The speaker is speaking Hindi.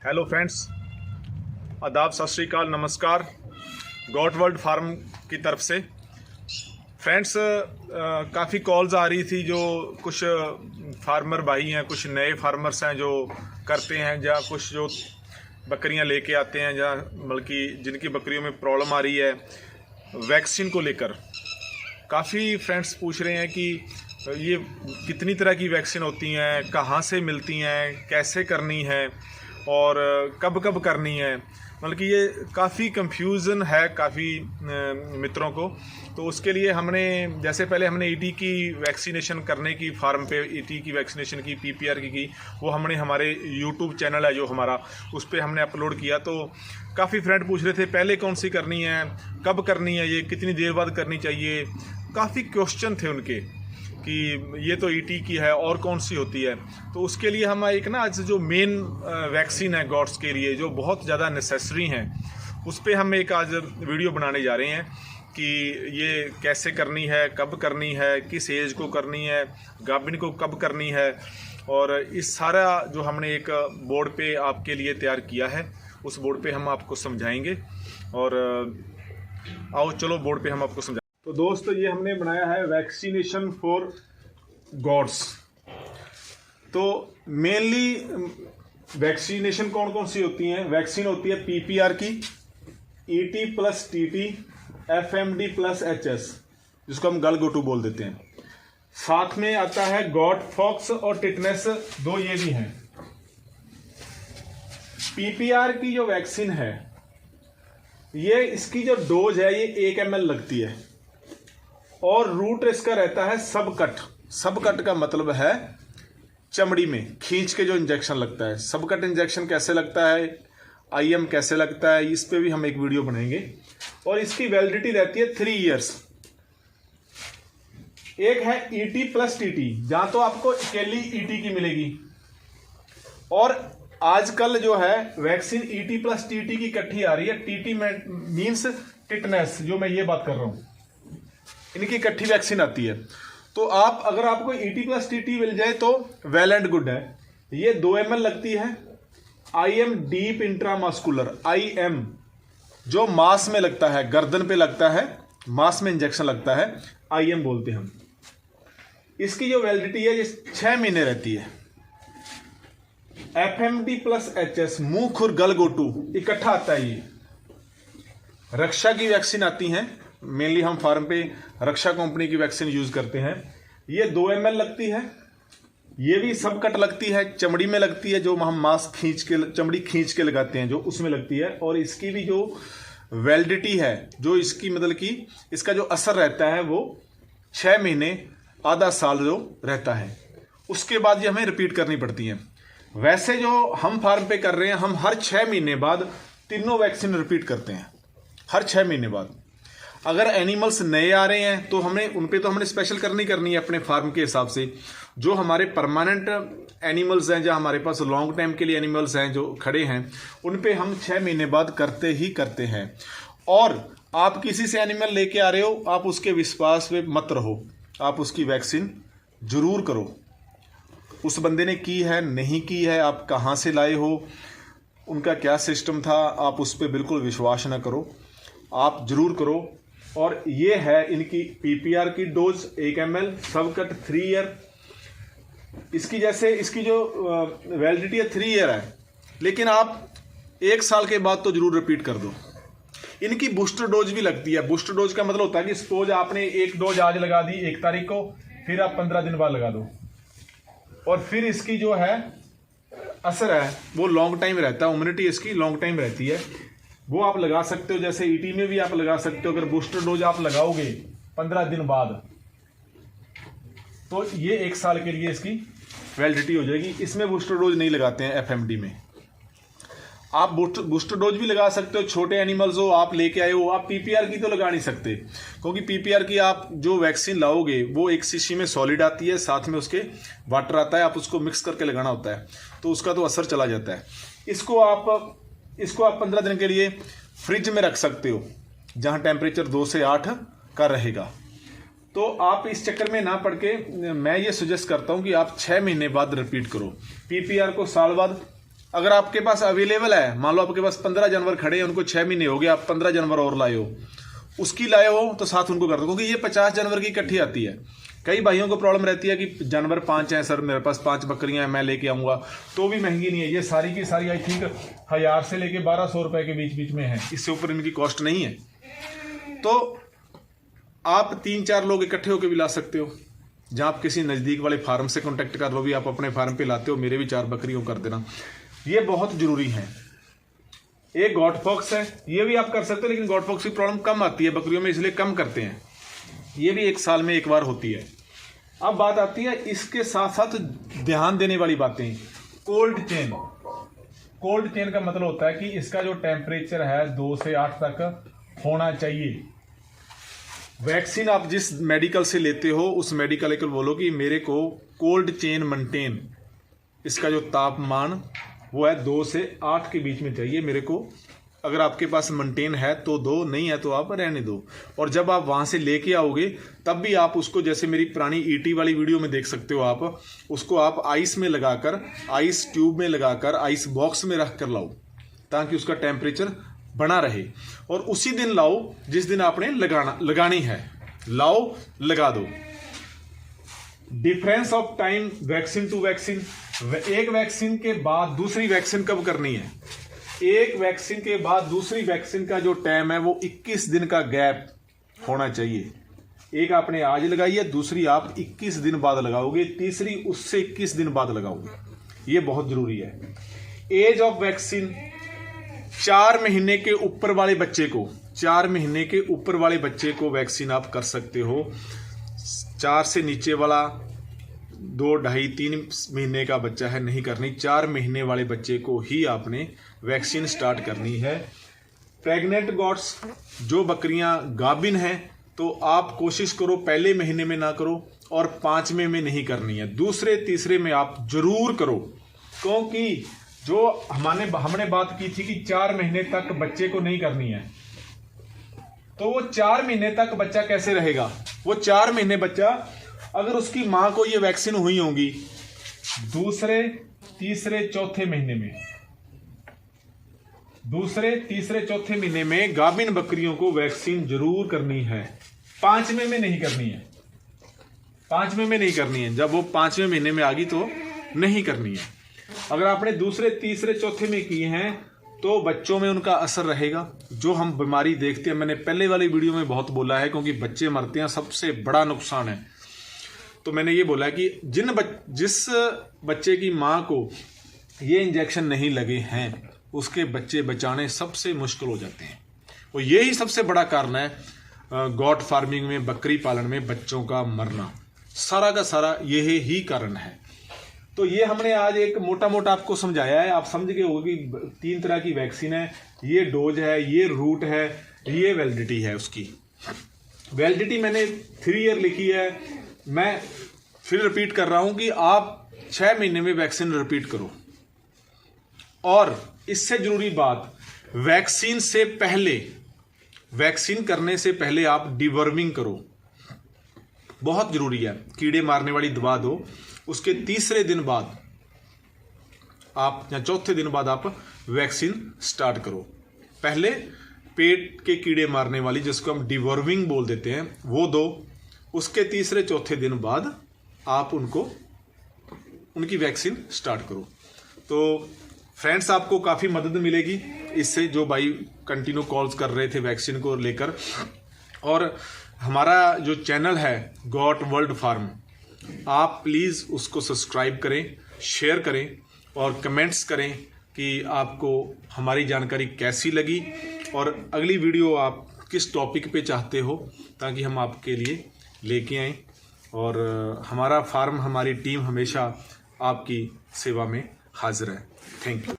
हेलो फ्रेंड्स, आदाब, सत श्री अकाल, नमस्कार। गॉट वर्ल्ड फार्म की तरफ से फ्रेंड्स काफ़ी कॉल्स आ रही थी। जो कुछ फार्मर भाई हैं, कुछ नए फार्मर्स हैं जो करते हैं, या कुछ जो बकरियां लेके आते हैं, या बल्कि जिनकी बकरियों में प्रॉब्लम आ रही है वैक्सीन को लेकर। काफ़ी फ्रेंड्स पूछ रहे हैं कि ये कितनी तरह की वैक्सीन होती हैं, कहाँ से मिलती हैं, कैसे करनी है और कब कब करनी है। मतलब कि ये काफ़ी कंफ्यूजन है काफ़ी मित्रों को। तो उसके लिए हमने जैसे पहले हमने ईटी की वैक्सीनेशन करने की फार्म पे ईटी की वैक्सीनेशन की पीपीआर की वो हमने हमारे यूट्यूब चैनल है जो हमारा, उस पर हमने अपलोड किया। तो काफ़ी फ्रेंड पूछ रहे थे पहले कौन सी करनी है, कब करनी है, ये कितनी देर बाद करनी चाहिए। काफ़ी क्वेश्चन थे उनके कि ये तो ईटी की है और कौन सी होती है। तो उसके लिए हम एक ना आज जो मेन वैक्सीन है गॉट्स के लिए जो बहुत ज़्यादा नेसेसरी हैं, उस पर हम एक आज वीडियो बनाने जा रहे हैं कि ये कैसे करनी है, कब करनी है, किस एज को करनी है, गाभिन को कब करनी है। और इस सारा जो हमने एक बोर्ड पे आपके लिए तैयार किया है, उस बोर्ड पे हम आपको समझाएंगे। और आओ चलो बोर्ड पे हम आपको समझाएंगे। तो दोस्तों, ये हमने बनाया है वैक्सीनेशन फॉर गॉड्स। तो मेनली वैक्सीनेशन कौन कौन सी होती हैं? वैक्सीन होती है पीपीआर की, ET plus TT, FMD plus HS, जिसको हम गलगोटू बोल देते हैं। साथ में आता है गॉट फॉक्स और टिटनेस, दो ये भी हैं। पीपीआर की जो वैक्सीन है, ये इसकी जो डोज है ये 1 ml लगती है और रूट इसका रहता है सब कट। सब कट का मतलब है चमड़ी में खींच के जो इंजेक्शन लगता है। सब कट इंजेक्शन कैसे लगता है, आईएम कैसे लगता है, इस पे भी हम एक वीडियो बनाएंगे। और इसकी वैलिडिटी रहती है 3 इयर्स। एक है ईटी प्लस टीटी, जहां तो आपको अकेली ईटी की मिलेगी, और आजकल जो है वैक्सीन ईटी प्लस टीटी की इकट्ठी आ रही है। टीटी मीन्स टिटनेस, जो मैं ये बात कर रहा हूं, इनकी इकट्ठी वैक्सीन आती है। तो आप अगर आपको ईटी प्लस टीटी मिल जाए तो वेल एंड गुड है। ये 2 ml लगती है। आईएम डीप इंट्रामास्कुलर, आईएम जो मांस में लगता है, गर्दन पे लगता है, मांस में इंजेक्शन लगता है, आईएम बोलते हैं हम। इसकी जो वैलिडिटी है ये 6 महीने रहती है। एफएमडी प्लस एचएस, मुंह खुर गलगोटू इकट्ठा आता है। ये रक्षा की वैक्सीन आती हैं। मेनली हम फार्म पे रक्षा कंपनी की वैक्सीन यूज करते हैं। ये 2 ml लगती है। ये भी सब कट लगती है, चमड़ी में लगती है, जो हम मांस खींच के, चमड़ी खींच के लगाते हैं, जो उसमें लगती है। और इसकी भी जो वैलिडिटी है, जो इसकी मतलब कि इसका जो असर रहता है वो 6 महीने, आधा साल जो रहता है। उसके बाद ये हमें रिपीट करनी पड़ती है। वैसे जो हम फार्म पे कर रहे हैं, हम हर 6 महीने बाद तीनों वैक्सीन रिपीट करते हैं, हर 6 महीने बाद। अगर एनिमल्स नए आ रहे हैं तो हमें उन पे तो हमने स्पेशल करनी है अपने फार्म के हिसाब से। जो हमारे परमानेंट एनिमल्स हैं, जो हमारे पास लॉन्ग टाइम के लिए एनिमल्स हैं जो खड़े हैं, उन पे हम 6 महीने बाद करते ही करते हैं। और आप किसी से एनिमल लेके आ रहे हो, आप उसके विश्वास पे मत रहो, आप उसकी वैक्सीन जरूर करो। उस बंदे ने की है, नहीं की है, आप कहाँ से लाए हो, उनका क्या सिस्टम था, आप उस पर बिल्कुल विश्वास ना करो, आप जरूर करो। और ये है इनकी पीपीआर की डोज 1 ml, सब कट 3 ईयर। इसकी जैसे इसकी जो वैलिडिटी है 3 ईयर है, लेकिन आप 1 साल के बाद तो जरूर रिपीट कर दो। इनकी बूस्टर डोज भी लगती है। बूस्टर डोज का मतलब होता है कि सपोज आपने एक डोज आज लगा दी 1 तारीख को, फिर आप 15 दिन बाद लगा दो, और फिर इसकी जो है असर है वो लॉन्ग टाइम रहता है, इम्यूनिटी इसकी लॉन्ग टाइम रहती है, वो आप लगा सकते हो। जैसे ईटी में भी आप लगा सकते हो। अगर बूस्टर डोज आप लगाओगे 15 दिन बाद, तो ये 1 साल के लिए इसकी वैलिडिटी हो जाएगी। इसमें बूस्टर डोज नहीं लगाते हैं एफएमडी में। आप बूस्टर डोज भी लगा सकते हो, छोटे एनिमल्स हो, आप लेके आए हो। आप पीपीआर की तो लगा नहीं सकते, क्योंकि पीपीआर की आप जो वैक्सीन लाओगे वो एक शीशी में सॉलिड आती है, साथ में उसके वाटर आता है, आप उसको मिक्स करके लगाना होता है, तो उसका तो असर चला जाता है। इसको आप 15 दिन के लिए फ्रिज में रख सकते हो, जहां टेम्परेचर 2 से 8 का रहेगा। तो आप इस चक्कर में ना पड़ के मैं ये सजेस्ट करता हूं कि आप 6 महीने बाद रिपीट करो। पीपीआर को साल बाद, अगर आपके पास अवेलेबल है, मान लो आपके पास 15 जानवर खड़े हैं, उनको 6 महीने हो गए, आप 15 जानवर और लाए हो, उसकी लाए हो तो साथ उनको कर दो, क्योंकि ये 50 जानवर की इकट्ठी आती है। कई भाइयों को प्रॉब्लम रहती है कि जानवर 5 हैं सर, मेरे पास 5 बकरियां हैं, मैं लेके आऊँगा, तो भी महंगी नहीं है। ये सारी की सारी आई थिंक 1000 से लेके 1200 रुपये के बीच बीच में है, इससे ऊपर इनकी कॉस्ट नहीं है। तो आप 3-4 लोग इकट्ठे होकर भी ला सकते हो। जहाँ आप किसी नज़दीक वाले फार्म से कॉन्टैक्ट कर लो, भी आप अपने फार्म पे लाते हो, मेरे भी 4 बकरियों कर देना, ये बहुत ज़रूरी है। एक गॉट फॉक्स है, ये भी आप कर सकते हो, लेकिन गॉट फॉक्स की प्रॉब्लम कम आती है बकरियों में, इसलिए कम करते हैं। ये भी 1 साल में 1 बार होती है। अब बात आती है इसके साथ साथ ध्यान देने वाली बातें। Cold chain. कोल्ड चेन का मतलब होता है कि इसका जो टेम्परेचर है 2 से 8 तक होना चाहिए। वैक्सीन आप जिस मेडिकल से लेते हो, उस मेडिकल को बोलो कि मेरे को कोल्ड चेन मेंटेन, इसका जो तापमान वो है 2 से 8 के बीच में चाहिए मेरे को। अगर आपके पास मेंटेन है तो दो, नहीं है तो आप रहने दो। और जब आप वहाँ से लेके आओगे तब भी आप उसको, जैसे मेरी पुरानी ईटी वाली वीडियो में देख सकते हो आप, उसको आप आइस में लगाकर, आइस ट्यूब में लगाकर, आइस बॉक्स में रख कर लाओ, ताकि उसका टेम्परेचर बना रहे। और उसी दिन लाओ जिस दिन आपने लगानी है, लाओ, लगा दो। Difference of time vaccine to vaccine. एक वैक्सीन के बाद दूसरी वैक्सीन कब करनी है? एक वैक्सीन के बाद दूसरी वैक्सीन का जो टाइम है वो 21 दिन का गैप होना चाहिए। एक आपने आज लगाई है, दूसरी आप 21 दिन बाद लगाओगे, तीसरी उससे 21 दिन बाद लगाओगे। ये बहुत जरूरी है। एज ऑफ वैक्सीन, 4 महीने के ऊपर वाले बच्चे को, 4 महीने के ऊपर वाले बच्चे को वैक्सीन आप कर सकते हो। 4 से नीचे वाला 2, 2.5, 3 महीने का बच्चा है, नहीं करनी। 4 महीने वाले बच्चे को ही आपने वैक्सीन स्टार्ट करनी है। प्रेग्नेंट गॉट्स, जो बकरियां गाभिन हैं, तो आप कोशिश करो पहले महीने में ना करो और 5वें में नहीं करनी है, दूसरे तीसरे में आप जरूर करो। क्योंकि जो हमने बात की थी कि 4 महीने तक बच्चे को नहीं करनी है, तो वो 4 महीने तक बच्चा कैसे रहेगा? वो 4 महीने बच्चा, अगर उसकी मां को ये वैक्सीन हुई होंगी दूसरे तीसरे चौथे महीने में, दूसरे तीसरे चौथे महीने में गाभिन बकरियों को वैक्सीन जरूर करनी है। 5वें में नहीं करनी है, 5वें में नहीं करनी है। जब वो 5वें महीने में आ गई तो नहीं करनी है। अगर आपने दूसरे तीसरे चौथे में की हैं तो बच्चों में उनका असर रहेगा। जो हम बीमारी देखते हैं, मैंने पहले वाली वीडियो में बहुत बोला है, क्योंकि बच्चे मरते हैं, सबसे बड़ा नुकसान है। तो मैंने ये बोला कि जिस बच्चे की मां को ये इंजेक्शन नहीं लगे हैं, उसके बच्चे बचाने सबसे मुश्किल हो जाते हैं। और यही सबसे बड़ा कारण है गॉट फार्मिंग में, बकरी पालन में बच्चों का मरना। सारा का सारा यही ही कारण है। तो ये हमने आज एक मोटा मोटा आपको समझाया है। आप समझ गए होंगे कि 3 तरह की वैक्सीन है। ये डोज है, ये रूट है, ये वैलिडिटी है। उसकी वैलिडिटी मैंने 3 ईयर लिखी है। मैं फिर रिपीट कर रहा हूं कि आप 6 महीने में वैक्सीन रिपीट करो। और इससे जरूरी बात, वैक्सीन से पहले, वैक्सीन करने से पहले आप डिवर्मिंग करो, बहुत जरूरी है। कीड़े मारने वाली दवा दो, उसके तीसरे दिन बाद आप या चौथे दिन बाद आप वैक्सीन स्टार्ट करो। पहले पेट के कीड़े मारने वाली, जिसको हम डिवर्मिंग बोल देते हैं, वो दो। उसके तीसरे चौथे दिन बाद आप उनकी वैक्सीन स्टार्ट करो। तो फ्रेंड्स, आपको काफ़ी मदद मिलेगी इससे, जो भाई कंटिन्यू कॉल्स कर रहे थे वैक्सीन को लेकर। और हमारा जो चैनल है गॉट वर्ल्ड फार्म, आप प्लीज़ उसको सब्सक्राइब करें, शेयर करें और कमेंट्स करें कि आपको हमारी जानकारी कैसी लगी और अगली वीडियो आप किस टॉपिक पे चाहते हो, ताकि हम आपके लिए लेके आएँ। और हमारा फार्म, हमारी टीम हमेशा आपकी सेवा में हाजिर है। Thank you.